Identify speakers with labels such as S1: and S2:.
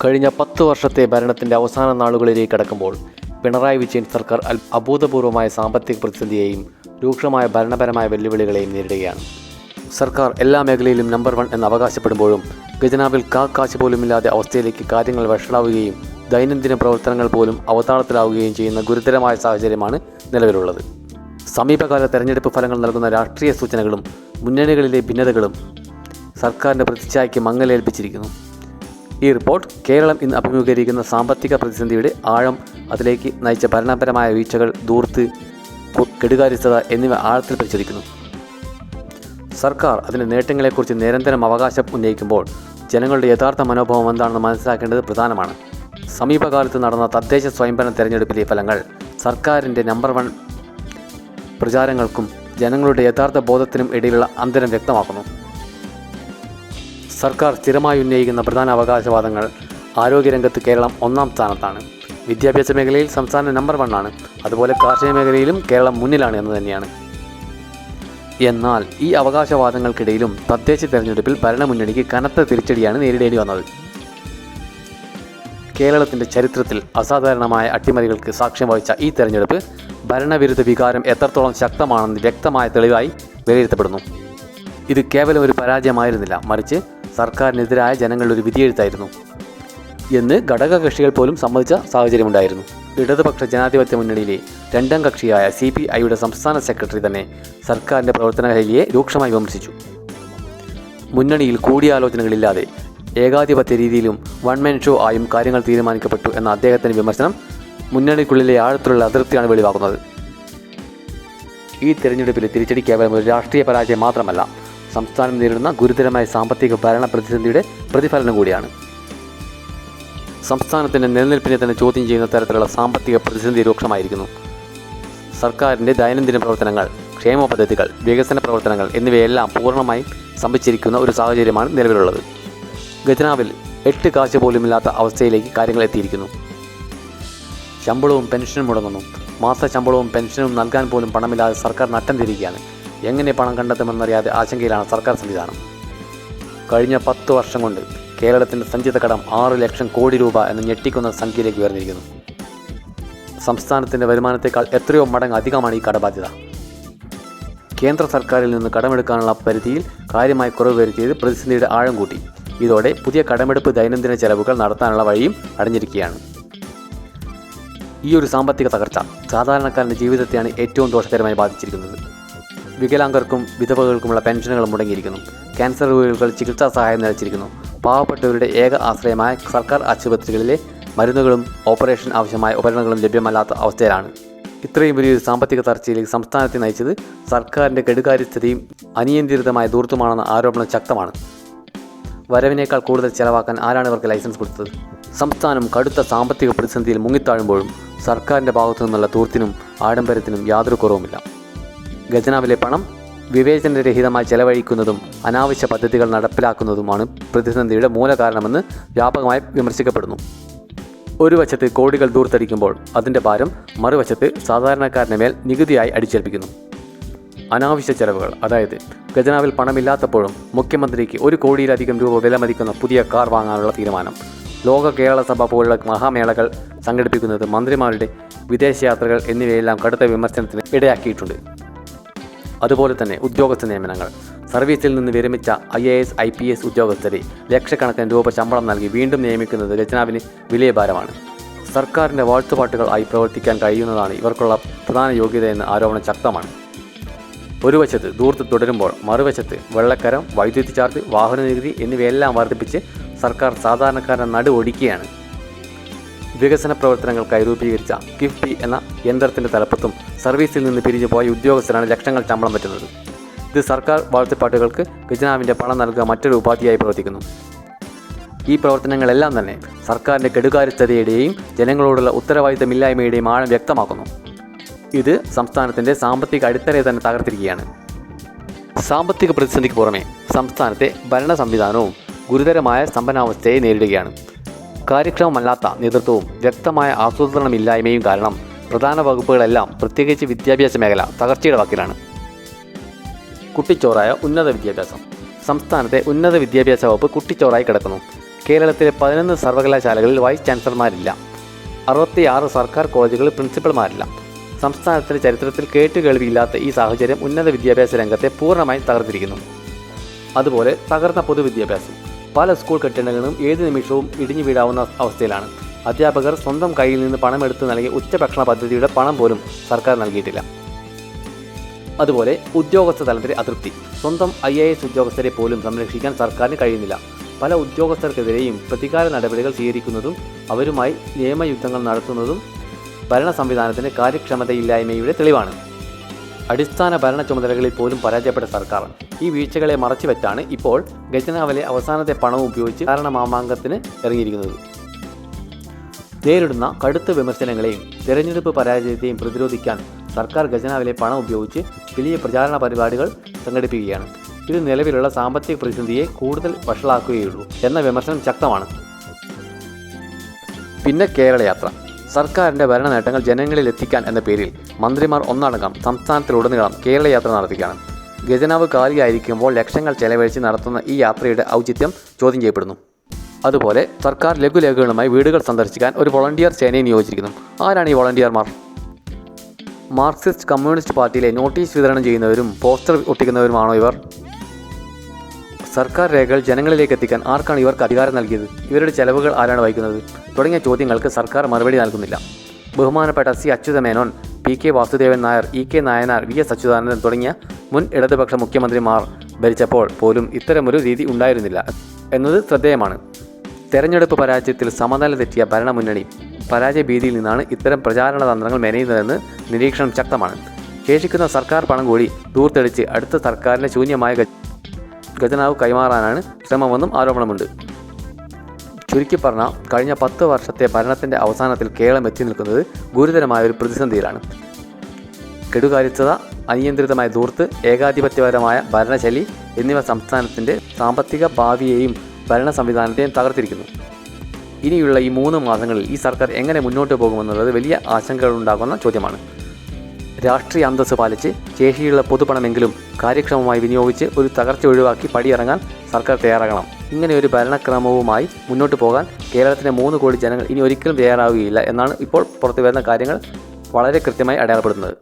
S1: കഴിഞ്ഞ 10 വർഷത്തെ ഭരണത്തിൻ്റെ അവസാന നാളുകളിലേക്ക് കടക്കുമ്പോൾ പിണറായി വിജയൻ സർക്കാർ അഭൂതപൂർവമായ സാമ്പത്തിക പ്രതിസന്ധിയെയും രൂക്ഷമായ ഭരണപരമായ വെല്ലുവിളികളെയും നേരിടുകയാണ്. സർക്കാർ എല്ലാ മേഖലയിലും നമ്പർ 1 എന്ന് അവകാശപ്പെടുമ്പോഴും ഖജനാവിൽ കാശ് പോലുമില്ലാതെ അവസ്ഥയിലേക്ക് കാര്യങ്ങൾ വഷളാവുകയും ദൈനംദിന പ്രവർത്തനങ്ങൾ പോലും അവതാളത്തിലാവുകയും ചെയ്യുന്ന ഗുരുതരമായ സാഹചര്യമാണ് നിലവിലുള്ളത്. സമീപകാല തെരഞ്ഞെടുപ്പ് ഫലങ്ങൾ നൽകുന്ന രാഷ്ട്രീയ സൂചനകളും മുന്നണികളിലെ ഭിന്നതകളും സർക്കാരിൻ്റെ പ്രതിച്ഛായയ്ക്ക് മങ്ങലേൽപ്പിച്ചിരിക്കുന്നു. ഈ റിപ്പോർട്ട് കേരളം ഇന്ന് അഭിമുഖീകരിക്കുന്ന സാമ്പത്തിക പ്രതിസന്ധിയുടെ ആഴം, അതിലേക്ക് നയിച്ച ഭരണപരമായ വീഴ്ചകൾ, ധൂർത്ത്, കെടുകാര്യസ്ഥത എന്നിവ ആഴത്തിൽ പരിശോധിക്കുന്നു. സർക്കാർ അതിൻ്റെ നേട്ടങ്ങളെക്കുറിച്ച് നിരന്തരം അവകാശം ഉന്നയിക്കുമ്പോൾ ജനങ്ങളുടെ യഥാർത്ഥ മനോഭാവം എന്താണെന്ന് മനസ്സിലാക്കേണ്ടത് പ്രധാനമാണ്. സമീപകാലത്ത് നടന്ന തദ്ദേശ സ്വയംഭരണ തെരഞ്ഞെടുപ്പിലെ ഫലങ്ങൾ സർക്കാരിൻ്റെ നമ്പർ 1 പ്രചാരങ്ങൾക്കും ജനങ്ങളുടെ യഥാർത്ഥ ബോധത്തിനും ഇടയിലുള്ള അന്തരം വ്യക്തമാക്കുന്നു. സർക്കാർ സ്ഥിരമായി ഉന്നയിക്കുന്ന പ്രധാന അവകാശവാദങ്ങൾ: ആരോഗ്യരംഗത്ത് കേരളം 1ാം സ്ഥാനത്താണ്, വിദ്യാഭ്യാസ മേഖലയിൽ സംസ്ഥാനം നമ്പർ 1 ആണ്, അതുപോലെ കാർഷിക മേഖലയിലും കേരളം മുന്നിലാണ് എന്ന് തന്നെയാണ്. എന്നാൽ ഈ അവകാശവാദങ്ങൾക്കിടയിലും തദ്ദേശ തെരഞ്ഞെടുപ്പിൽ ഭരണമുന്നണിക്ക് കനത്ത തിരിച്ചടിയാണ് നേരിടേണ്ടി വന്നത്. കേരളത്തിൻ്റെ ചരിത്രത്തിൽ അസാധാരണമായ അട്ടിമറികൾക്ക് സാക്ഷ്യം വഹിച്ച ഈ തെരഞ്ഞെടുപ്പ് ഭരണവിരുദ്ധ വികാരം എത്രത്തോളം ശക്തമാണെന്ന് വ്യക്തമായ തെളിവായി വിലയിരുത്തപ്പെടുന്നു. ഇത് കേവലം ഒരു പരാജയമായിരുന്നില്ല, മറിച്ച് സർക്കാരിനെതിരായ ജനങ്ങളുടെ ഒരു വിധിയെഴുത്തായിരുന്നു എന്ന് ഘടകകക്ഷികൾ പോലും സമ്മതിച്ച സാഹചര്യമുണ്ടായിരുന്നു. ഇടതുപക്ഷ ജനാധിപത്യ മുന്നണിയിലെ 2ാം കക്ഷിയായ CPIയുടെ സംസ്ഥാന സെക്രട്ടറി തന്നെ സർക്കാരിൻ്റെ പ്രവർത്തന ശൈലിയെ രൂക്ഷമായി വിമർശിച്ചു. മുന്നണിയിൽ കൂടിയാലോചനകളില്ലാതെ ഏകാധിപത്യ രീതിയിലും വൺ മാൻ ഷോ ആയും കാര്യങ്ങൾ തീരുമാനിക്കപ്പെട്ടു എന്ന അദ്ദേഹത്തിൻ്റെ വിമർശനം മുന്നണിക്കുള്ളിലെ ആഴത്തിലുള്ള അതിർത്തിയാണ് വെളിവാക്കുന്നത്. ഈ തെരഞ്ഞെടുപ്പിലെ തിരിച്ചടി കേവലം ഒരു രാഷ്ട്രീയ പരാജയം മാത്രമല്ല, സംസ്ഥാനം നേരിടുന്ന ഗുരുതരമായ സാമ്പത്തിക ഭരണ പ്രതിസന്ധിയുടെ പ്രതിഫലനം കൂടിയാണ്. സംസ്ഥാനത്തിൻ്റെ നിലനിൽപ്പിനെ തന്നെ ചോദ്യം ചെയ്യുന്ന തരത്തിലുള്ള സാമ്പത്തിക പ്രതിസന്ധി രൂക്ഷമായിരിക്കുന്നു. സർക്കാരിൻ്റെ ദൈനംദിന പ്രവർത്തനങ്ങൾ, ക്ഷേമ പദ്ധതികൾ, വികസന പ്രവർത്തനങ്ങൾ എന്നിവയെല്ലാം പൂർണ്ണമായും സ്തംഭിച്ചിരിക്കുന്ന ഒരു സാഹചര്യമാണ് നിലവിലുള്ളത്. ഖജനാവിൽ 8 കാശ് പോലുമില്ലാത്ത അവസ്ഥയിലേക്ക് കാര്യങ്ങൾ എത്തിയിരിക്കുന്നു. ശമ്പളവും പെൻഷനും മുടങ്ങുന്നു. മാസ ശമ്പളവും പെൻഷനും നൽകാൻ പോലും പണമില്ലാതെ സർക്കാർ നട്ടം തിരിക്കുകയാണ്. എങ്ങനെ പണം കണ്ടെത്തുമെന്നറിയാതെ ആശങ്കയിലാണ് സർക്കാർ സംവിധാനം. കഴിഞ്ഞ 10 വർഷം കൊണ്ട് കേരളത്തിൻ്റെ സഞ്ചിത കടം 6 ലക്ഷം കോടി രൂപ എന്ന ഞെട്ടിക്കുന്ന സംഖ്യയിലേക്ക് ഉയർന്നിരിക്കുന്നു. സംസ്ഥാനത്തിൻ്റെ വരുമാനത്തേക്കാൾ എത്രയോ മടങ്ങ് അധികമാണ് ഈ കടബാധ്യത. കേന്ദ്ര സർക്കാരിൽ നിന്ന് കടമെടുക്കാനുള്ള പരിധിയിൽ കാര്യമായി കുറവ് വരുത്തിയത് പ്രതിസന്ധിയുടെ ആഴം കൂട്ടി. ഇതോടെ പുതിയ കടമെടുപ്പ് ദൈനംദിന ചെലവുകൾ നടത്താനുള്ള വഴിയും അടഞ്ഞിരിക്കുകയാണ്. ഈ ഒരു സാമ്പത്തിക തകർച്ച സാധാരണക്കാരൻ്റെ ജീവിതത്തെയാണ് ഏറ്റവും ദോഷകരമായി ബാധിച്ചിരിക്കുന്നത്. വികലാംഗർക്കും വിധവകൾക്കുമുള്ള പെൻഷനുകൾ മുടങ്ങിയിരിക്കുന്നു. ക്യാൻസർ രോഗികൾ ചികിത്സാ സഹായം നിലച്ചിരിക്കുന്നു. പാവപ്പെട്ടവരുടെ ഏക ആശ്രയമായ സർക്കാർ ആശുപത്രികളിലെ മരുന്നുകളും ഓപ്പറേഷൻ ആവശ്യമായ ഉപകരണങ്ങളും ലഭ്യമല്ലാത്ത അവസ്ഥയിലാണ്. ഇത്രയും വലിയൊരു സാമ്പത്തിക തകർച്ചയിലേക്ക് സംസ്ഥാനത്തെ നയിച്ചത് സർക്കാരിൻ്റെ കെടുകാര്യസ്ഥതയും അനിയന്ത്രിതമായ ധൂർത്തുമാണെന്ന ആരോപണം ശക്തമാണ്. വരവിനേക്കാൾ കൂടുതൽ ചെലവാക്കാൻ ആരാണ് ഇവർക്ക് ലൈസൻസ് കൊടുത്തത്? സംസ്ഥാനം കടുത്ത സാമ്പത്തിക പ്രതിസന്ധിയിൽ മുങ്ങിത്താഴുമ്പോഴും സർക്കാരിൻ്റെ ഭാഗത്തു നിന്നുള്ള ധൂർത്തിനും ആഡംബരത്തിനും യാതൊരു കുറവുമില്ല. ഖജനാവിലെ പണം വിവേചനരഹിതമായി ചെലവഴിക്കുന്നതും അനാവശ്യ പദ്ധതികൾ നടപ്പിലാക്കുന്നതുമാണ് പ്രതിസന്ധിയുടെ മൂലകാരണമെന്ന് വ്യാപകമായി വിമർശിക്കപ്പെടുന്നു. ഒരു വശത്ത് കോടികൾ ധൂർത്തടിക്കുമ്പോൾ അതിൻ്റെ ഭാരം മറുവശത്ത് സാധാരണക്കാരൻ്റെ മേൽ നികുതിയായി അടിച്ചേൽപ്പിക്കുന്നു. അനാവശ്യ ചെലവുകൾ, അതായത് ഖജനാവിൽ പണമില്ലാത്തപ്പോഴും മുഖ്യമന്ത്രിക്ക് 1 കോടിയിലധികം രൂപ വിലമതിക്കുന്ന പുതിയ കാർ വാങ്ങാനുള്ള തീരുമാനം, ലോക കേരള സഭ പോലുള്ള മഹാമേളകൾ സംഘടിപ്പിക്കുന്നത്, മന്ത്രിമാരുടെ വിദേശയാത്രകൾ എന്നിവയെല്ലാം കടുത്ത വിമർശനത്തിന് ഇടയാക്കിയിട്ടുണ്ട്. അതുപോലെ തന്നെ ഉദ്യോഗസ്ഥ നിയമനങ്ങൾ. സർവീസിൽ നിന്ന് വിരമിച്ച IAS IPS ഉദ്യോഗസ്ഥരെ ലക്ഷക്കണക്കിന് രൂപ ശമ്പളം നൽകി വീണ്ടും നിയമിക്കുന്നത് ഖജനാവിന് വലിയ ഭാരമാണ്. സർക്കാരിൻ്റെ വാഴ്ത്തുപാട്ടുകൾ ആയി പ്രവർത്തിക്കാൻ കഴിയുന്നതാണ് ഇവർക്കുള്ള പ്രധാന യോഗ്യതയെന്ന ആരോപണം ശക്തമാണ്. ഒരു വശത്ത് ധൂർത്ത് തുടരുമ്പോൾ മറുവശത്ത് വെള്ളക്കരം, വൈദ്യുതി ചാർജ്, വാഹന നികുതി എന്നിവയെല്ലാം വർദ്ധിപ്പിച്ച് സർക്കാർ സാധാരണക്കാരനെ നടു ഒടിക്കുകയാണ്. വികസന പ്രവർത്തനങ്ങൾക്കായി രൂപീകരിച്ച കിഫ്ബി എന്ന യന്ത്രത്തിൻ്റെ തലപ്പത്തും സർവീസിൽ നിന്ന് പിരിഞ്ഞു പോയ ഉദ്യോഗസ്ഥരാണ് ലക്ഷങ്ങൾ ശമ്പളം പറ്റുന്നത്. ഇത് സർക്കാർ വാഴ്ത്തുപാട്ടുകൾക്ക് ഖജനാവിൻ്റെ പണം നൽകുക മറ്റൊരു ഉപാധിയായി പ്രവർത്തിക്കുന്നു. ഈ പ്രവർത്തനങ്ങളെല്ലാം തന്നെ സർക്കാരിൻ്റെ കെടുകാര്യസ്ഥതയുടെയും ജനങ്ങളോടുള്ള ഉത്തരവാദിത്തമില്ലായ്മയുടെയും ആഴം വ്യക്തമാക്കുന്നു. ഇത് സംസ്ഥാനത്തിൻ്റെ സാമ്പത്തിക അടിത്തറയെ തന്നെ തകർത്തിരിക്കുകയാണ്. സാമ്പത്തിക പ്രതിസന്ധിക്ക് പുറമെ സംസ്ഥാനത്തെ ഭരണ സംവിധാനവും ഗുരുതരമായ സ്തംഭനാവസ്ഥയെ നേരിടുകയാണ്. കാര്യക്ഷമമല്ലാത്ത നേതൃത്വവും വ്യക്തമായ ആസൂത്രണമില്ലായ്മയും കാരണം പ്രധാന വകുപ്പുകളെല്ലാം, പ്രത്യേകിച്ച് വിദ്യാഭ്യാസ മേഖല, തകർച്ചയുടെ വാക്കിലാണ്. കുട്ടിച്ചോറായ ഉന്നത വിദ്യാഭ്യാസം. സംസ്ഥാനത്തെ ഉന്നത വിദ്യാഭ്യാസ വകുപ്പ് കുട്ടിച്ചോറായി കിടക്കുന്നു. കേരളത്തിലെ 11 സർവകലാശാലകളിൽ വൈസ് ചാൻസലർമാരില്ല. 66 സർക്കാർ കോളേജുകളിൽ പ്രിൻസിപ്പൽമാരില്ല. സംസ്ഥാനത്തിൻ്റെ ചരിത്രത്തിൽ കേട്ടുകേൾവിയില്ലാത്ത ഈ സാഹചര്യം ഉന്നത വിദ്യാഭ്യാസ രംഗത്തെ പൂർണ്ണമായും തകർത്തിരിക്കുന്നു. അതുപോലെ തകർന്ന പൊതുവിദ്യാഭ്യാസം. പല സ്കൂൾ കെട്ടിടങ്ങളും ഏത് നിമിഷവും ഇടിഞ്ഞു വീഴാവുന്ന അവസ്ഥയിലാണ്. അധ്യാപകർ സ്വന്തം കയ്യിൽ നിന്ന് പണമെടുത്ത് നൽകിയ ഉച്ചഭക്ഷണ പദ്ധതിയുടെ പണം പോലും സർക്കാർ നൽകിയിട്ടില്ല. അതുപോലെ ഉദ്യോഗസ്ഥ തലത്തിലെ അതൃപ്തി. സ്വന്തം IAS ഉദ്യോഗസ്ഥരെ പോലും സംരക്ഷിക്കാൻ സർക്കാരിന് കഴിയുന്നില്ല. പല ഉദ്യോഗസ്ഥർക്കെതിരെയും പ്രതികാര നടപടികൾ സ്വീകരിക്കുന്നതും അവരുമായി നിയമയുദ്ധങ്ങൾ നടത്തുന്നതും ഭരണ സംവിധാനത്തിൻ്റെ കാര്യക്ഷമതയില്ലായ്മയുടെ തെളിവാണ്. അടിസ്ഥാന ഭരണ ചുമതലകളിൽ പോലും പരാജയപ്പെട്ട സർക്കാർ ഈ വീഴ്ചകളെ മറച്ചുവെച്ചാണ് ഇപ്പോൾ ഖജനാവിലെ അവസാനത്തെ പണവും ഉപയോഗിച്ച് കാരണമാമാങ്കത്തിന് ഇറങ്ങിയിരിക്കുന്നത്. നേരിടുന്ന കടുത്ത വിമർശനങ്ങളെയും തെരഞ്ഞെടുപ്പ് പരാജയത്തെയും പ്രതിരോധിക്കാൻ സർക്കാർ ഖജനാവിലെ പണം ഉപയോഗിച്ച് വലിയ പ്രചാരണ പരിപാടികൾ സംഘടിപ്പിക്കുകയാണ്. ഇത് നിലവിലുള്ള സാമ്പത്തിക പ്രതിസന്ധിയെ കൂടുതൽ വഷളാക്കുകയുള്ളൂ എന്ന വിമർശനം ശക്തമാണ്. പിന്നെ കേരള യാത്ര. സർക്കാരിൻ്റെ ഭരണ നേട്ടങ്ങൾ ജനങ്ങളിൽ എത്തിക്കാൻ എന്ന പേരിൽ മന്ത്രിമാർ ഒന്നടങ്കം സംസ്ഥാനത്തിലുടനീളം കേരള യാത്ര നടത്തുകയാണ്. ഖജനാവ് കാലിയായിരിക്കുമ്പോൾ ലക്ഷങ്ങൾ ചെലവഴിച്ച് നടത്തുന്ന ഈ യാത്രയുടെ ഔചിത്യം ചോദ്യം ചെയ്യപ്പെടുന്നു. അതുപോലെ സർക്കാർ ലഘുലേഖകളുമായി വീടുകൾ സന്ദർശിക്കാൻ ഒരു വോളണ്ടിയർ സേനയെ നിയോഗിച്ചിരിക്കുന്നു. ആരാണ് ഈ വോളണ്ടിയർമാർ? മാർക്സിസ്റ്റ് കമ്മ്യൂണിസ്റ്റ് പാർട്ടിയിലെ നോട്ടീസ് വിതരണം ചെയ്യുന്നവരും പോസ്റ്റർ ഒട്ടിക്കുന്നവരുമാണോ ഇവർ? സർക്കാർ രേഖകൾ ജനങ്ങളിലേക്ക് എത്തിക്കാൻ ആർക്കാണ് ഇവർക്ക് അധികാരം നൽകിയത്? ഇവരുടെ ചെലവുകൾ ആരാണ് വഹിക്കുന്നത്? തുടങ്ങിയ ചോദ്യങ്ങൾക്ക് സർക്കാർ മറുപടി നൽകുന്നില്ല. ബഹുമാനപ്പെട്ട C. Achutha Menon, P.K. Vasudevan Nair, E.K. Nayanar, V.S. Achuthanandan തുടങ്ങിയ മുൻ ഇടതുപക്ഷ മുഖ്യമന്ത്രിമാർ ഭരിച്ചപ്പോൾ പോലും ഇത്തരമൊരു രീതി ഉണ്ടായിരുന്നില്ല എന്നത് ശ്രദ്ധേയമാണ്. തെരഞ്ഞെടുപ്പ് പരാജയത്തിൽ സമനില തെറ്റിയ ഭരണമുന്നണി പരാജയ ഭീതിയിൽ നിന്നാണ് ഇത്തരം പ്രചാരണ തന്ത്രങ്ങൾ മെനയുന്നതെന്ന് നിരീക്ഷണം ശക്തമാണ്. ശേഷിക്കുന്ന സർക്കാർ പണം കൂടി ദൂർത്തെടിച്ച് അടുത്ത സർക്കാരിൻ്റെ ശൂന്യമായ ഖജനാവ് കൈമാറാനാണ് ശ്രമമെന്നും ആരോപണമുണ്ട്. ചുരുക്കി പറഞ്ഞാൽ കഴിഞ്ഞ 10 വർഷത്തെ ഭരണത്തിൻ്റെ അവസാനത്തിൽ കേരളം എത്തി നിൽക്കുന്നത് ഗുരുതരമായ ഒരു പ്രതിസന്ധിയിലാണ്. കെടുകാര്യസ്ഥത, അനിയന്ത്രിതമായ ധൂർത്ത്, ഏകാധിപത്യപരമായ ഭരണശൈലി എന്നിവ സംസ്ഥാനത്തിൻ്റെ സാമ്പത്തിക ഭാവിയെയും ഭരണ സംവിധാനത്തെയും തകർത്തിരിക്കുന്നു. ഇനിയുള്ള ഈ 3 മാസങ്ങളിൽ ഈ സർക്കാർ എങ്ങനെ മുന്നോട്ട് പോകുമെന്നുള്ളത് വലിയ ആശങ്കകളുണ്ടാകുന്ന ചോദ്യമാണ്. രാഷ്ട്രീയ അന്തസ്സ് പാലിച്ച് ശേഷിയുള്ള പൊതുപണമെങ്കിലും കാര്യക്ഷമമായി വിനിയോഗിച്ച് ഒരു തകർച്ച ഒഴിവാക്കി പടിയിറങ്ങാൻ സർക്കാർ തയ്യാറാകണം. ഇങ്ങനെ ഒരു ഭരണക്രമവുമായി മുന്നോട്ട് പോകാൻ കേരളത്തിലെ 3 കോടി ജനങ്ങൾ ഇനി ഒരിക്കലും തയ്യാറാവുകയില്ല എന്നാണ് ഇപ്പോൾ പുറത്തുവരുന്ന കാര്യങ്ങൾ വളരെ കൃത്യമായി അടയാളപ്പെടുത്തുന്നത്.